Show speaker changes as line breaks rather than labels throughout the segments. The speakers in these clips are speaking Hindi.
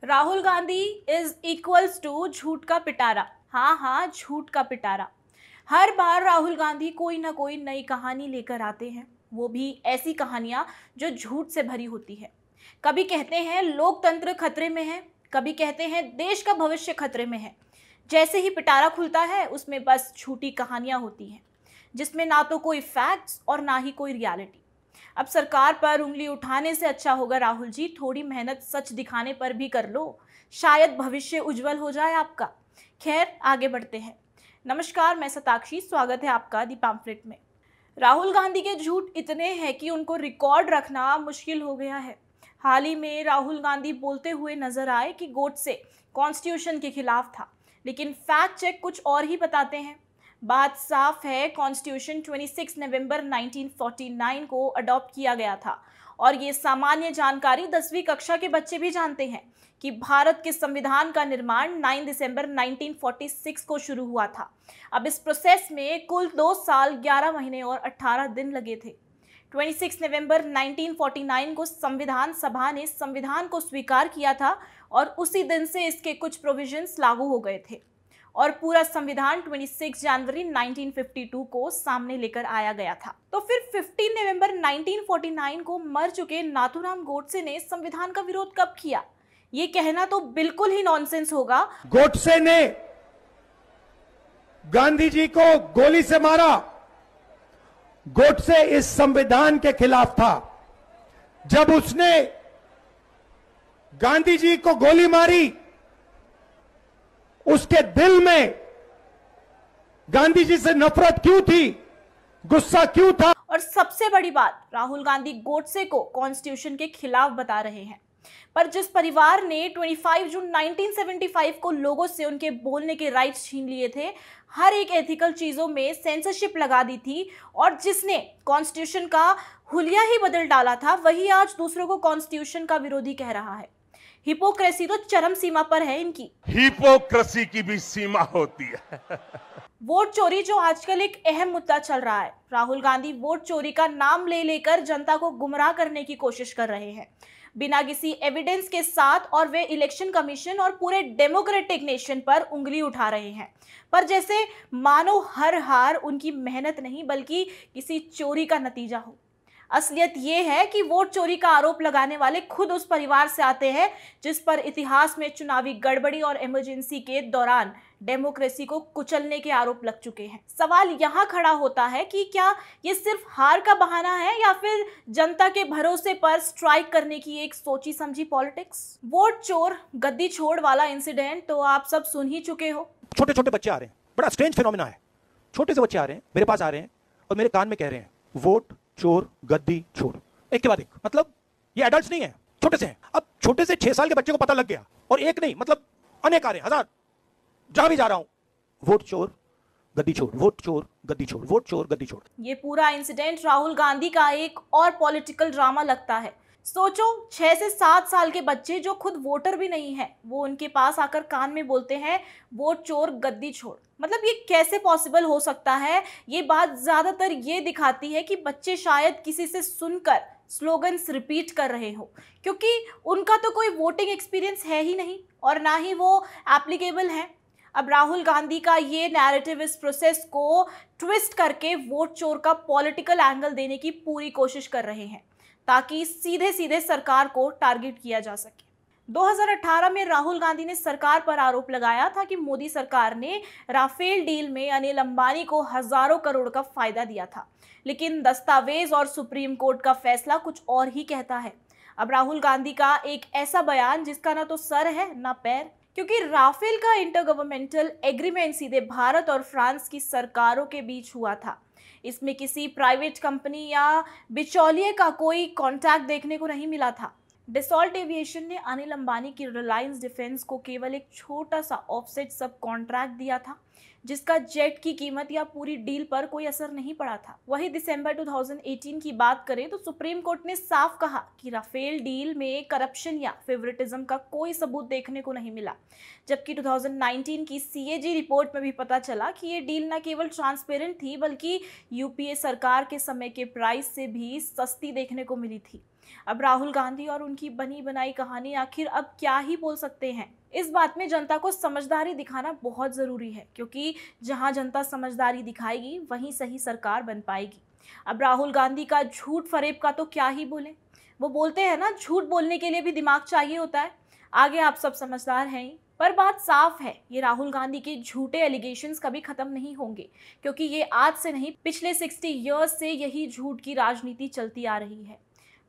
Rahul Gandhi is equals to झूठ का पिटारा। हाँ हाँ, झूठ का पिटारा। हर बार राहुल गांधी कोई ना कोई नई कहानी लेकर आते हैं, वो भी ऐसी कहानियां जो झूठ से भरी होती है। कभी कहते हैं लोकतंत्र खतरे में है, कभी कहते हैं देश का भविष्य खतरे में है। जैसे ही पिटारा खुलता है उसमें बस झूठी कहानियां होती हैं, जिसमें ना तो कोई फैक्ट्स और ना ही कोई रियलिटी। अब सरकार पर उंगली उठाने से अच्छा होगा राहुल जी थोड़ी मेहनत सच दिखाने पर भी कर लो, शायद भविष्य उज्जवल हो जाए आपका। खैर, आगे बढ़ते हैं। नमस्कार, मैं सताक्षी, स्वागत है आपका दी पैम्फलेट में। राहुल गांधी के झूठ इतने हैं कि उनको रिकॉर्ड रखना मुश्किल हो गया है। हाल ही में राहुल गांधी बोलते हुए नजर आए कि गोडसे कॉन्स्टिट्यूशन के खिलाफ था, लेकिन फैक्ट चेक कुछ और ही बताते हैं। बात साफ है, कॉन्स्टिट्यूशन 26 नवंबर 1949 को अडॉप्ट किया गया था और ये सामान्य जानकारी 10वीं कक्षा के बच्चे भी जानते हैं कि भारत के संविधान का निर्माण 9 दिसंबर 1946 को शुरू हुआ था। अब इस प्रोसेस में कुल 2 साल 11 महीने और 18 दिन लगे थे। 26 नवंबर 1949 को संविधान सभा ने संविधान को स्वीकार किया था और उसी दिन से इसके कुछ प्रोविजंस लागू हो गए थे और पूरा संविधान 26 जनवरी 1952 को सामने लेकर आया गया था। तो फिर 15 नवंबर 1949 को मर चुके नाथूराम गोडसे ने संविधान का विरोध कब किया? ये कहना तो बिल्कुल ही नॉनसेंस होगा।
गोडसे ने गांधी जी को गोली से मारा। गोडसे इस संविधान के खिलाफ था। जब उसने गांधी जी को गोली मारी, उसके दिल में गांधी जी से नफरत क्यों थी, गुस्सा क्यों था?
और सबसे बड़ी बात, राहुल गांधी गोडसे को कॉन्स्टिट्यूशन के खिलाफ बता रहे हैं, पर जिस परिवार ने 25 जून 1975 को लोगों से उनके बोलने के राइट्स छीन लिए थे, हर एक एथिकल चीजों में सेंसरशिप लगा दी थी और जिसने कॉन्स्टिट्यूशन का हुलिया ही बदल डाला था, वही आज दूसरों को कॉन्स्टिट्यूशन का विरोधी कह रहा है। हिपोक्रेसी तो चरम सीमा पर है इनकी।
हिपोक्रेसी की भी सीमा होती है।
वोट चोरी जो आजकल एक अहम मुद्दा चल रहा है। राहुल गांधी वोट चोरी का नाम ले लेकर जनता को गुमराह करने की कोशिश कर रहे हैं, बिना किसी एविडेंस के साथ, और वे इलेक्शन कमीशन और पूरे डेमोक्रेटिक नेशन पर उंगली उठा रहे हैं, पर जैसे मानो हर हार उनकी मेहनत नहीं बल्कि किसी चोरी का नतीजा हो। असलियत यह है कि वोट चोरी का आरोप लगाने वाले खुद उस परिवार से आते हैं जिस पर इतिहास में चुनावी गड़बड़ी और इमरजेंसी के दौरान डेमोक्रेसी को कुचलने के आरोप लग चुके हैं। सवाल यहां खड़ा होता है कि क्या ये सिर्फ हार का बहाना है या फिर जनता के भरोसे पर स्ट्राइक करने की एक सोची समझी पॉलिटिक्स? वोट चोर गद्दी छोड़ वाला इंसिडेंट तो आप सब सुन ही चुके हो।
छोटे छोटे बच्चे आ रहे हैं, बड़ा स्ट्रेंज फिनोमेना है। छोटे से बच्चे आ रहे हैं, मेरे पास आ रहे हैं और मेरे कान में कह रहे हैं वोट चोर गद्दी छोड़, एक के बाद एक। मतलब ये एडल्ट्स नहीं है, छोटे से हैं। अब छोटे से 6 साल के बच्चे को पता लग गया, और एक नहीं मतलब अनेक आ रहे हैं, हजार। जहां भी जा रहा हूं वोट चोर गद्दी छोड़, वोट चोर गद्दी छोड़, वोट चोर गद्दी छोड़।
ये पूरा इंसिडेंट राहुल गांधी का एक और पॉलिटिकल ड्रामा लगता है। सोचो, 6 से 7 साल के बच्चे जो खुद वोटर भी नहीं है, वो उनके पास आकर कान में बोलते हैं वोट चोर गद्दी छोड़। मतलब ये कैसे पॉसिबल हो सकता है? ये बात ज्यादातर ये दिखाती है कि बच्चे शायद किसी से सुनकर स्लोगन्स रिपीट कर रहे हो, क्योंकि उनका तो कोई वोटिंग एक्सपीरियंस है ही नहीं और ना ही वो एप्लीकेबल है। अब राहुल गांधी का ये नैरेटिव इस प्रोसेस को ट्विस्ट करके वोट चोर का पॉलिटिकल एंगल देने की पूरी कोशिश कर रहे हैं, ताकि सीधे सीधे सरकार को टारगेट किया जा सके। 2018 में राहुल गांधी ने सरकार पर आरोप लगाया था कि मोदी सरकार ने राफेल डील में अनिल अंबानी को हजारों करोड़ का फायदा दिया था, लेकिन दस्तावेज और सुप्रीम कोर्ट का फैसला कुछ और ही कहता है। अब राहुल गांधी का एक ऐसा बयान जिसका ना तो सर है ना पैर, क्योंकि राफेल का इंटरगवर्नमेंटल एग्रीमेंट सीधे भारत और फ्रांस की सरकारों के बीच हुआ था। इसमें किसी प्राइवेट कंपनी या बिचौलिए का कोई कॉन्टैक्ट देखने को नहीं मिला था। डसॉल्ट एविएशन ने अनिल अंबानी की रिलायंस डिफेंस को केवल एक छोटा सा ऑफसेट सब कॉन्ट्रैक्ट दिया था, जिसका जेट की कीमत या पूरी डील पर कोई असर नहीं पड़ा था। वही दिसंबर 2018 की बात करें तो सुप्रीम कोर्ट ने साफ कहा कि राफेल डील में करप्शन या फेवरेटिज्म का कोई सबूत देखने को नहीं मिला, जबकि 2019 की सीएजी रिपोर्ट में भी पता चला कि ये डील न केवल ट्रांसपेरेंट थी बल्कि यूपीए सरकार के समय के प्राइस से भी सस्ती देखने को मिली थी। अब राहुल गांधी और उनकी बनी बनाई कहानी आखिर अब क्या ही बोल सकते हैं। इस बात में जनता को समझदारी दिखाना बहुत ज़रूरी है, क्योंकि जहां जनता समझदारी दिखाएगी वहीं सही सरकार बन पाएगी। अब राहुल गांधी का झूठ फरेब का तो क्या ही बोले। वो बोलते हैं ना, झूठ बोलने के लिए भी दिमाग चाहिए होता है। आगे आप सब समझदार हैं ही। पर बात साफ है, ये राहुल गांधी के झूठे एलिगेशंस कभी खत्म नहीं होंगे, क्योंकि ये आज से नहीं, पिछले 60 इयर्स से यही झूठ की राजनीति चलती आ रही है।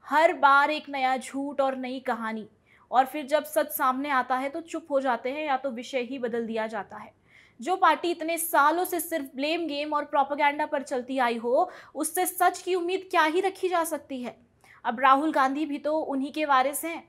हर बार एक नया झूठ और नई कहानी, और फिर जब सच सामने आता है तो चुप हो जाते हैं या तो विषय ही बदल दिया जाता है। जो पार्टी इतने सालों से सिर्फ ब्लेम गेम और प्रोपेगेंडा पर चलती आई हो, उससे सच की उम्मीद क्या ही रखी जा सकती है। अब राहुल गांधी भी तो उन्हीं के वारिस हैं।